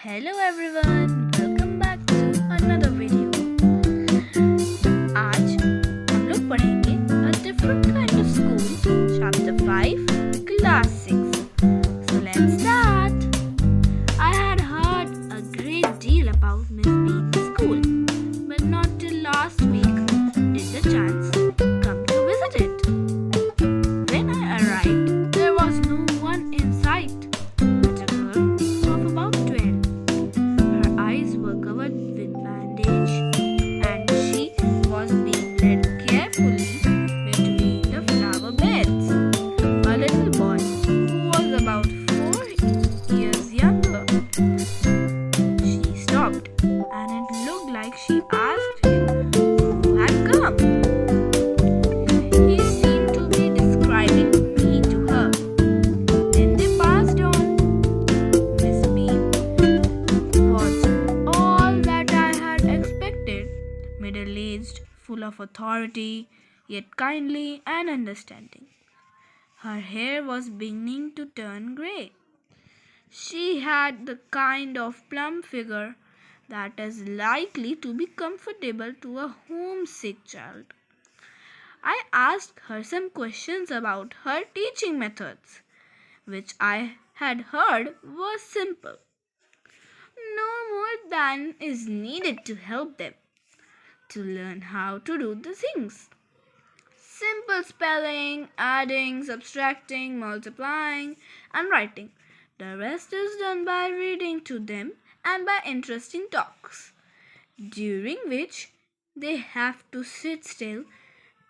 Hello everyone, welcome back to another video. आज हम लोग पढ़ेंगे A Different Kind of School, Chapter 5, Class 6. So let's start. I had heard a great deal about Miss Bean's school, but not till last week did the chance come to visit it. When I arrived, there was no one in sight but a girl of about 12. Her eyes were covered with bandage and she was being led carefully between the flower beds. A little boy who was about 4 years younger. She stopped and it looked like she asked him who had come. He seemed to be describing me to her. Then they passed on. Miss Bean was all that I had expected, middle-aged, full of authority, yet kindly and understanding. Her hair was beginning to turn grey. She had the kind of plump figure that is likely to be comfortable to a homesick child. I asked her some questions about her teaching methods, which I had heard was simple. No more than is needed to help them to learn how to do the things. Simple spelling, adding, subtracting, multiplying, and writing. The rest is done by reading to them and by interesting talks, during which they have to sit still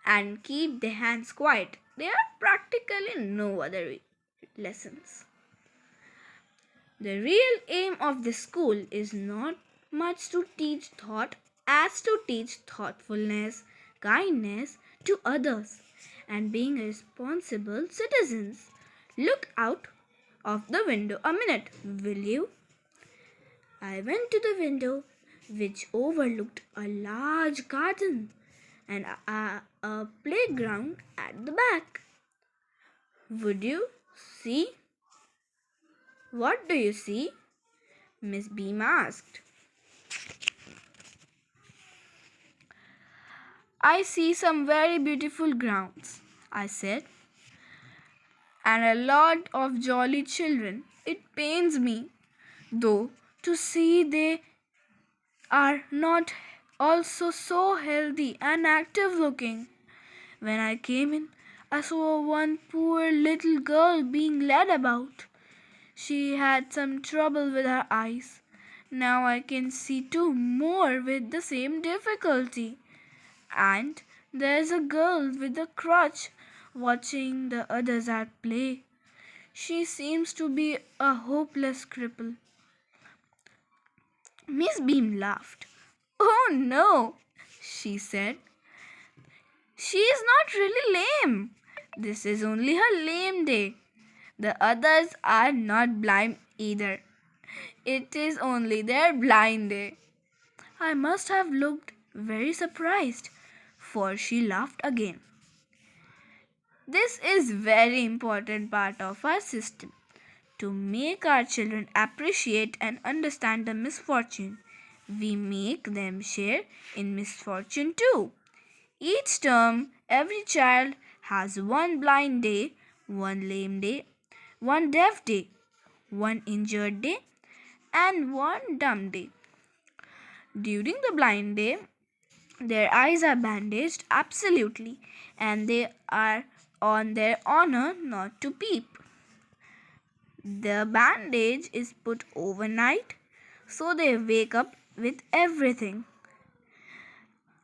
and keep their hands quiet. There are practically no other lessons. The real aim of this school is not much to teach thought as to teach thoughtfulness, kindness to others, and being responsible citizens. Look out of the window a minute, will you? I went to the window, which overlooked a large garden and a playground at the back. Would you see? What do you see? Miss Beam asked. I see some very beautiful grounds, I said, and a lot of jolly children. It pains me, though, to see they are not also so healthy and active looking. When I came in, I saw one poor little girl being led about. She had some trouble with her eyes. Now I can see two more with the same difficulty. And there's a girl with a crutch watching the others at play. She seems to be a hopeless cripple. Miss Beam laughed. Oh no, she said. She is not really lame. This is only her lame day. The others are not blind either. It is only their blind day. I must have looked very surprised, for she laughed again. This is very important part of our system, to make our children appreciate and understand the misfortune. We make them share in misfortune too. Each term, every child has one blind day, one lame day, one deaf day, one injured day, and one dumb day. During the blind day, their eyes are bandaged absolutely, and they are on their honor not to peep. The bandage is put overnight, so they wake up with everything.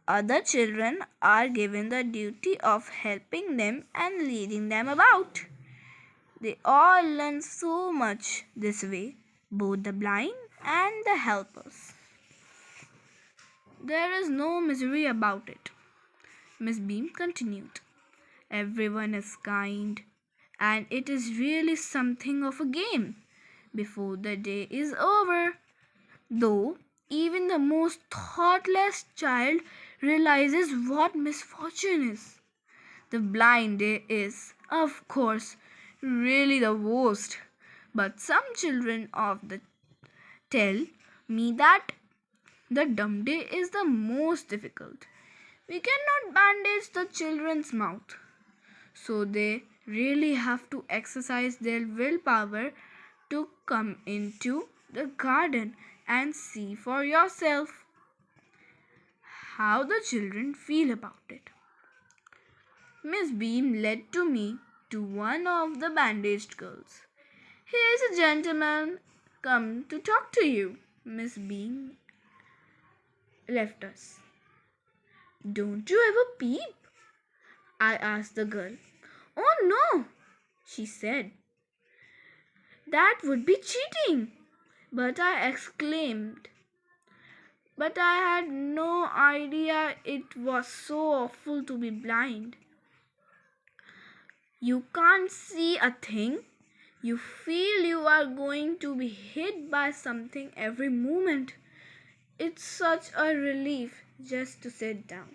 Other children are given the duty of helping them and leading them about. They all learn so much this way, both the blind and the helpers. There is no misery about it, Miss Beam continued. Everyone is kind, and it is really something of a game before the day is over. Though even the most thoughtless child realizes what misfortune is. The blind day is, of course, really the worst, but some children of the tell me that the dumb day is the most difficult. We cannot bandage the children's mouth, so they really have to exercise their willpower to come into the garden and see for yourself how the children feel about it. Miss Beam led to me to one of the bandaged girls. Here is a gentleman come to talk to you. Miss Beam left us. Don't you ever peep? I asked the girl. Oh no, she said. That would be cheating. But I exclaimed. But I had no idea it was so awful to be blind. You can't see a thing. You feel you are going to be hit by something every moment. It's such a relief just to sit down.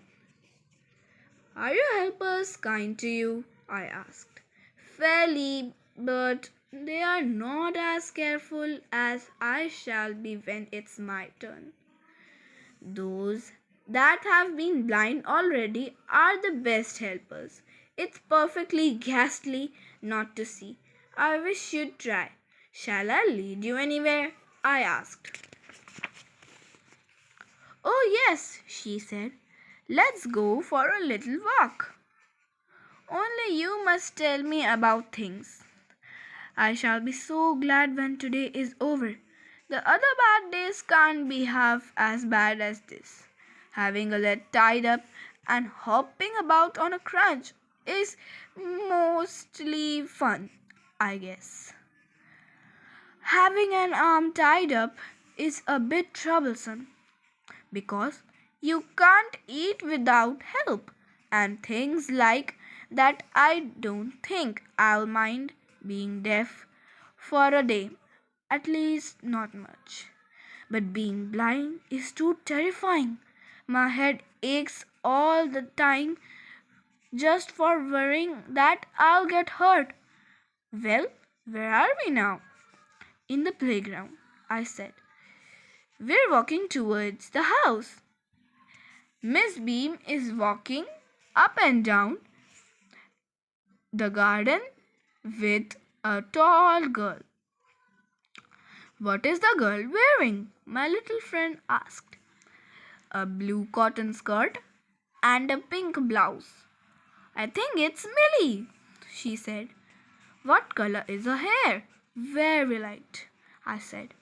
Are your helpers kind to you? I asked. Fairly, but they are not as careful as I shall be when it's my turn. Those that have been blind already are the best helpers. It's perfectly ghastly not to see. I wish you'd try. Shall I lead you anywhere? I asked. Oh, yes, she said. Let's go for a little walk. Only you must tell me about things. I shall be so glad when today is over. The other bad days can't be half as bad as this. Having a leg tied up and hopping about on a crutch is mostly fun, I guess. Having an arm tied up is a bit troublesome because you can't eat without help and things like that. I don't think I'll mind being deaf for a day, at least not much. But being blind is too terrifying. My head aches all the time just for worrying that I'll get hurt. Well, where are we now? In the playground, I said. We're walking towards the house. Miss Beam is walking up and down the garden with a tall girl. What is the girl wearing? My little friend asked. A blue cotton skirt and a pink blouse. I think it's Millie, she said. What color is her hair? Very light, I said.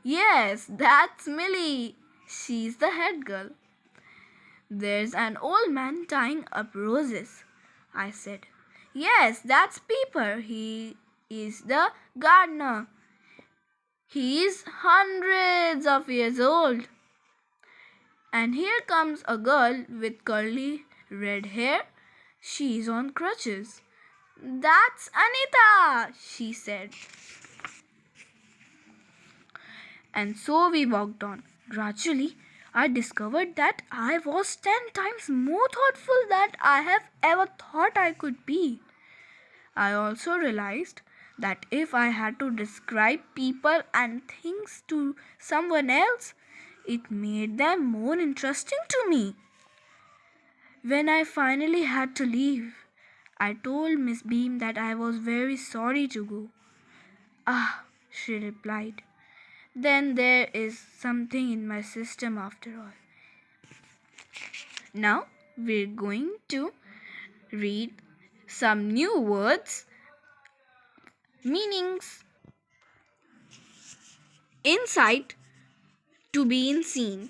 Yes, that's Millie. She's the head girl. There's an old man tying up roses, I said. Yes, that's Peeper. He is the gardener. He is hundreds of years old. And here comes a girl with curly red hair. She's on crutches. That's Anita, she said. And so we walked on. Gradually, I discovered that I was 10 times more thoughtful than I have ever thought I could be. I also realized that if I had to describe people and things to someone else, it made them more interesting to me. When I finally had to leave, I told Miss Beam that I was very sorry to go. Ah, she replied. Then there is something in my system after all. Now we're going to read some new words, meanings. Insight, to be seen.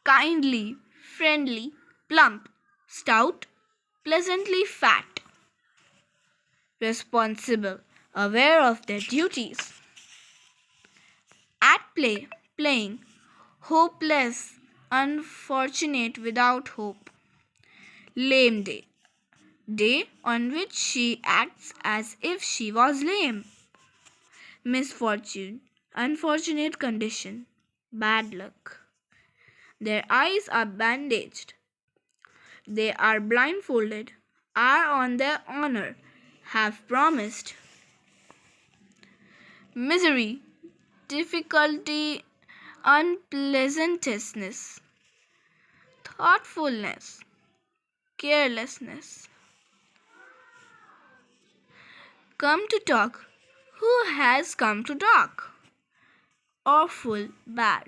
Kindly, friendly, plump, stout, pleasantly fat. Responsible, aware of their duties. At play, playing. Hopeless, unfortunate, without hope. Lame day, day on which she acts as if she was lame. Misfortune, unfortunate condition, bad luck. Their eyes are bandaged. They are blindfolded, are on their honor, have promised. Misery, difficulty, unpleasantness, thoughtfulness, carelessness. Come to talk. Who has come to talk? Awful, bad.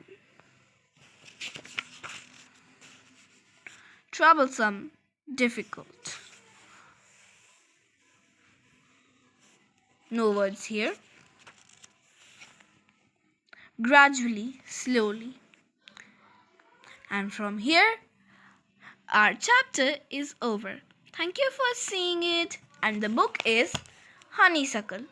Troublesome, difficult. No words here. Gradually, slowly. And from here, our chapter is over. Thank you for seeing it. And the book is Honeysuckle.